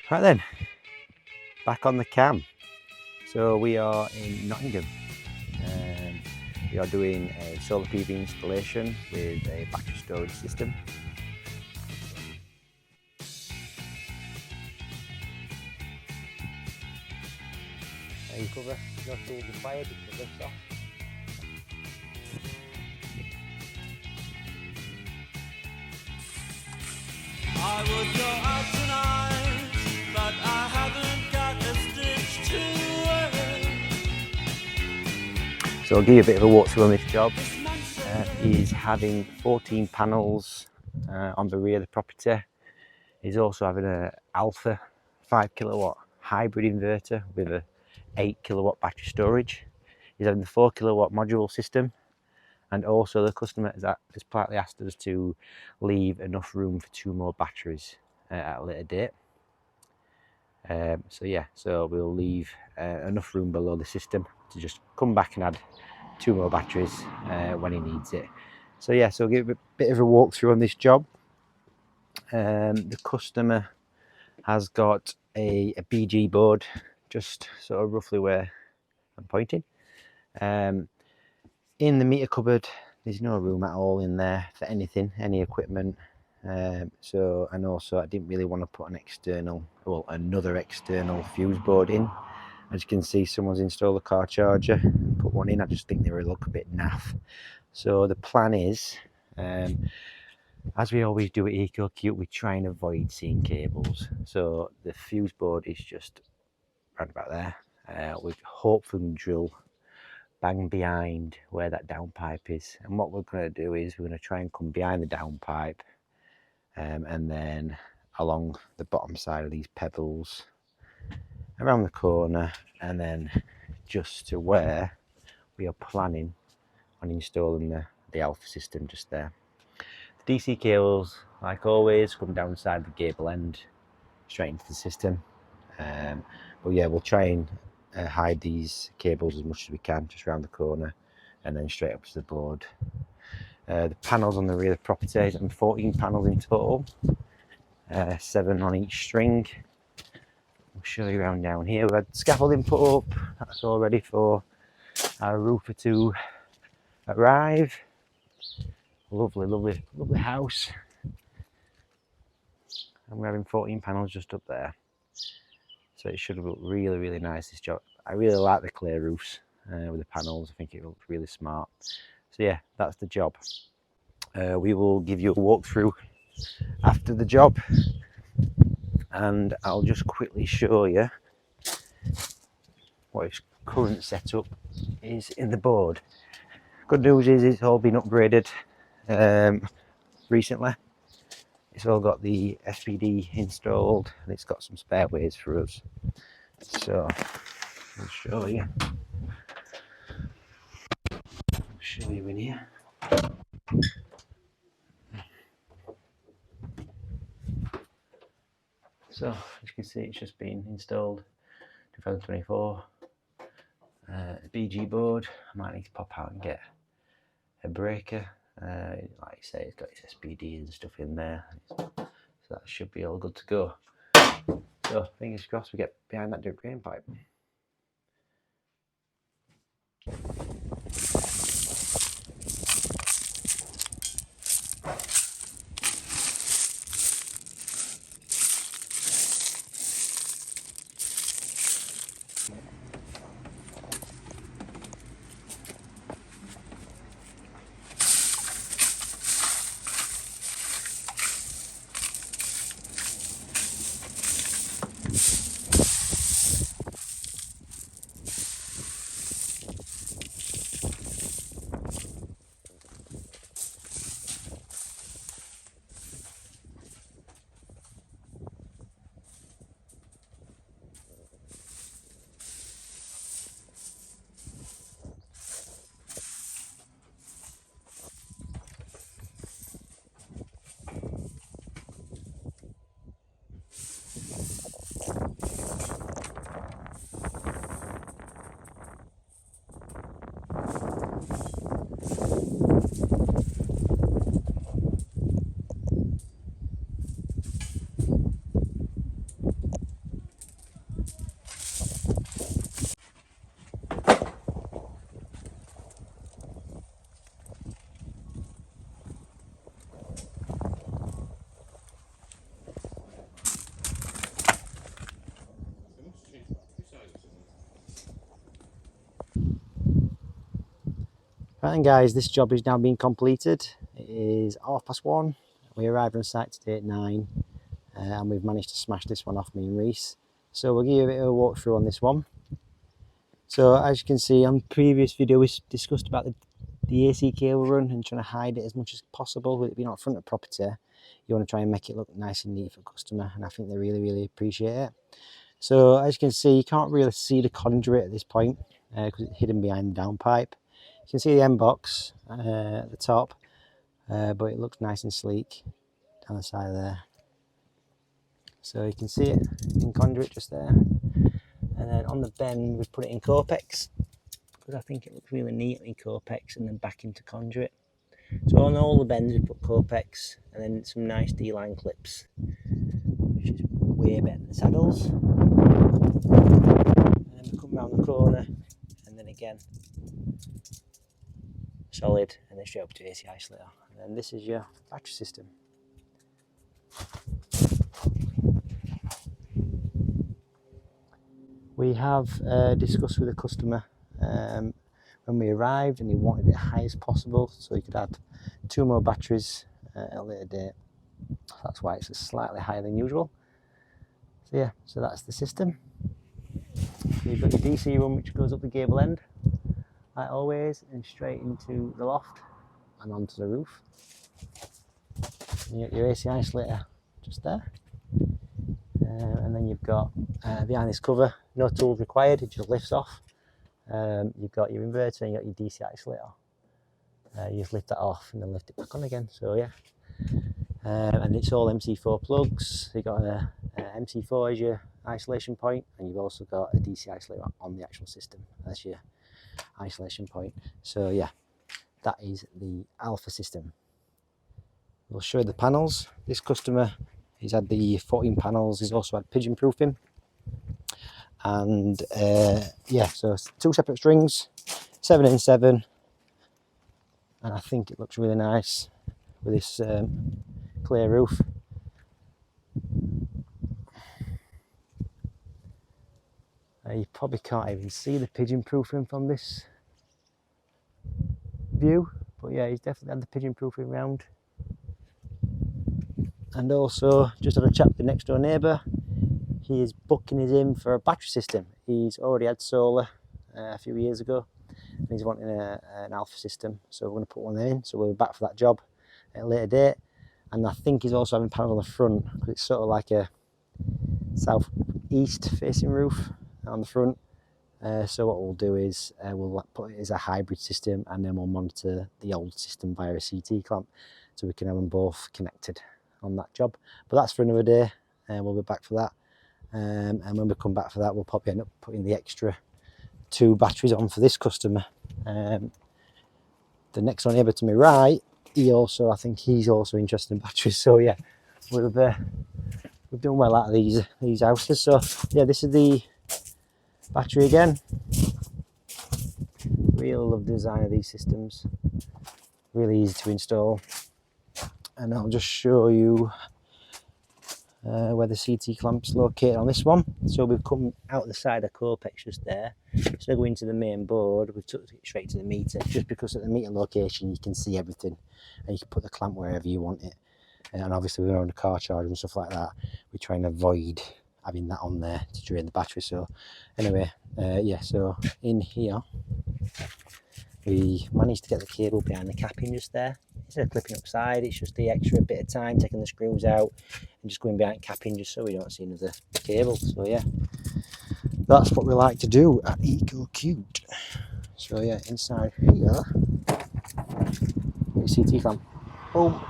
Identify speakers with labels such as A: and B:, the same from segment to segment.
A: Right then, back on the cam. So we are in Nottingham. We are doing a solar PV installation with a battery storage system. You cover no tools required, just the lifts off.
B: I would go out tonight, but I haven't got a stitch to wear.
A: So I'll give you a bit of a walkthrough on this job. He's having 14 panels on the rear of the property. He's also having an Alpha 5 kilowatt hybrid inverter with a 8 kilowatt battery storage. He's having the 4 kilowatt module system, and also the customer has politely asked us to leave enough room for 2 more batteries at a later date. So we'll leave enough room below the system to just come back and add 2 more batteries when he needs it. So I'll give a bit of a walkthrough on this job. The customer has got a BG board just sort of roughly where I'm pointing. In the meter cupboard there's no room at all in there for anything, any equipment. And also I didn't really want to put another external fuse board in. As you can see, someone's installed a car charger and put one in. I just think they look a bit naff. So the plan is, as we always do at Ecocute, we try and avoid seeing cables. So the fuse board is just right about there. We hopefully drill bang behind where that downpipe is. And what we're going to do is we're going to try and come behind the downpipe and then along the bottom side of these pebbles, around the corner, and then just to where we are planning on installing the Alpha system just there. The DC cables, like always, come down the side of the gable end straight into the system. But yeah, we'll try and hide these cables as much as we can just around the corner and then straight up to the board. The panels on the rear of the property, and 14 panels in total, 7 on each string. I'll show you around down here. We've had scaffolding put up, that's all ready for our roofer to arrive. Lovely house. And we're having 14 panels just up there. So it should look really nice, this job. I really like the clear roofs with the panels. I think it looks really smart. So yeah, that's the job. We will give you a walkthrough after the job, and I'll just quickly show you what its current setup is in the board. Good news is it's all been upgraded recently. It's all got the SPD installed and it's got some spare ways for us. So I'll show you. In here. So as you can see, it's just been installed 2024. BG board. I might need to pop out and get a breaker. Like I say, it's got its SPD and stuff in there, so that should be all good to go. So fingers crossed we get behind that drain pipe. Right then guys, this job is now being completed. It is 1:30. We arrived on site today at 9 and we've managed to smash this one off, me and Reese. So we'll give you a bit of a walkthrough on this one. So as you can see on the previous video, we discussed about the AC cable run and trying to hide it as much as possible with it being out front of the property. You want to try and make it look nice and neat for the customer, and I think they really appreciate it. So as you can see, you can't really see the conduit at this point because it's hidden behind the downpipe. You can see the end box at the top, but it looks nice and sleek down the side there. So you can see it in conduit just there. And then on the bend, we've put it in Copex because I think it looks really neat in Copex and then back into conduit. So on all the bends, we put Copex and then some nice D-line clips, which is way better than the saddles. And then we come round the corner and then again, solid, and then straight up to AC isolator. And then this is your battery system. We have discussed with the customer when we arrived, and he wanted it high as possible, so he could add 2 more batteries at a later date. That's why it's slightly higher than usual. So yeah, so that's the system. You've got your DC run, which goes up the gable end, like always, and straight into the loft and onto the roof. And you got your AC isolator just there. And then you've got behind this cover, no tools required, it just lifts off. You've got your inverter and you've got your DC isolator. You just lift that off and then lift it back on again. So yeah, and it's all MC4 plugs. You've got a MC4 as your isolation point, and you've also got a DC isolator on the actual system as your isolation point. So yeah, that is the Alpha system. We'll show you the panels. This customer, he's had the 14 panels. He's also had pigeon proofing, and yeah, so 2 separate strings, 7 and 7, and I think it looks really nice with this clear roof. You probably can't even see the pigeon proofing from this view, but yeah, he's definitely had the pigeon proofing round. And also, just had a chat with the next door neighbour. He is booking us in for a battery system. He's already had solar a few years ago, and he's wanting an Alpha system, so we're going to put one in. So we'll be back for that job at a later date. And I think he's also having panels on the front, because it's sort of like a south-east facing roof on the front. So what we'll do is we'll put it as a hybrid system, and then we'll monitor the old system via a CT clamp, so we can have them both connected on that job. But that's for another day, and we'll be back for that. And when we come back for that, we'll probably end up putting the extra 2 batteries on for this customer. The next door neighbour to my right, I think he's also interested in batteries. So yeah, we've done well out of these houses. So yeah, this is the battery again. Really love the design of these systems. Really easy to install. And I'll just show you where the CT clamp's located on this one. So we've come out the side of Copex just there. So going into the main board, we've took it straight to the meter, just because at the meter location you can see everything and you can put the clamp wherever you want it. And obviously we're on a car charger and stuff like that. We try and avoid having that on there to drain the battery. So anyway, yeah, so in here we managed to get the cable behind the capping just there. Instead of clipping upside, it's just the extra bit of time taking the screws out and just going behind capping, just so we don't see another cable. So yeah, that's what we like to do at Ecocute. So yeah, inside here, your CT clamp, boom,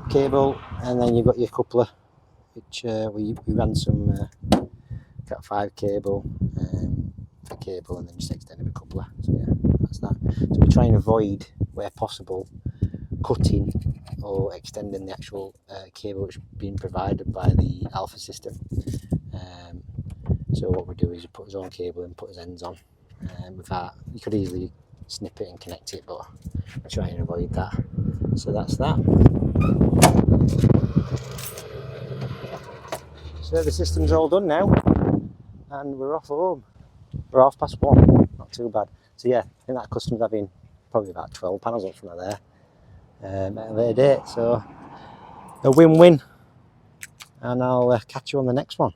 A: cable, and then you've got your coupler, which we ran some Cat 5 cable for cable, and then just extended the coupler. So yeah, that's that. So we try and avoid, where possible, cutting or extending the actual cable which is being provided by the Alpha system. So what we do is we put his own cable and put his ends on. With that, you could easily snip it and connect it, but we try and avoid that. So that's that. So the system's all done now, and we're off home. We're 1:30, not too bad. So yeah, I think that customer's having probably about 12 panels up from there at a later date. So a win-win, and I'll catch you on the next one.